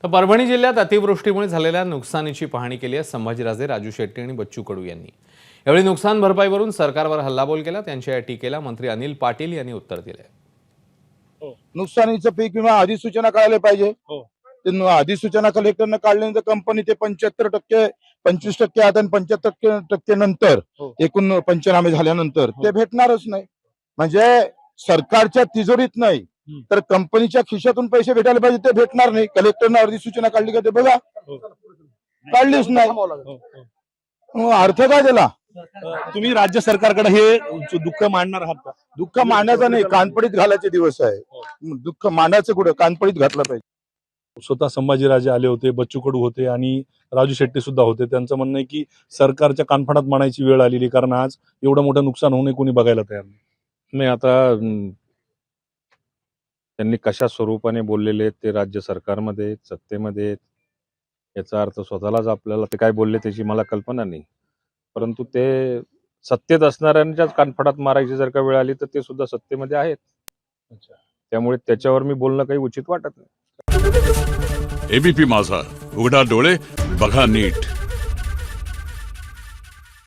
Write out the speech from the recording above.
तर परभणी जिल्ह्यात अतिवृष्टीमुळे झालेल्या नुकसानीची पाहणी केली आहे संभाजीराजे, राजू शेट्टी आणि बच्चू कडू यांनी। यावेळी नुकसान भरपाईवरून सरकारवर हल्लाबोल केला। त्यांच्या या टीकेला मंत्री अनिल पाटील यांनी उत्तर दिले। नुकसानीचं पीक विमा अधिसूचना काढायला पाहिजे। ते अधिसूचना कलेक्टरने काढल्यानंतर कंपनी ते 75%, 25% आता 75% नंतर एकूण पंचनामे झाल्यानंतर ते भेटणारच नाही। म्हणजे सरकारच्या तिजोरीत नाही तर कंपनीच्या खिशातून पैसे भेटायला पाहिजे, ते भेटणार नाही। कलेक्टरने अधिसूचना काढली का ते बघा, काढलीच नाही। अर्थ काय त्याला? तुम्ही राज्य सरकारकडे हे दुःख मांडणार आहात का? दुःख मांडायचं नाही, कानपडीत घालायचे दिवस आहे। दुःख मांडायचं कुठं, कानपडीत घातलं पाहिजे। स्वतः संभाजीराजे आले होते, बच्चू कडू होते आणि राजू शेट्टी सुद्धा होते। त्यांचं म्हणणं आहे की सरकारच्या कानफडात मानायची वेळ आलेली, कारण आज एवढं मोठं नुकसान होणे कोणी बघायला तयार नाही। आता त्यांनी कशा स्वरूपाने बोललेले ते राज्य सरकारमध्ये सत्तेमध्ये, याचा अर्थ स्वतःलाच आपल्याला ते काय बोलले त्याची मला कल्पना नाही, परंतु ते सत्तेत असणाऱ्यांच्याच कानफडात मारायची जर का वेळ आली तर ते सुद्धा सत्तेमध्ये आहेत। त्यामुळे त्याच्यावर मी बोलणं काही उचित वाटत नाही। एबीपी माझा, उघडा डोळे बघा नीट।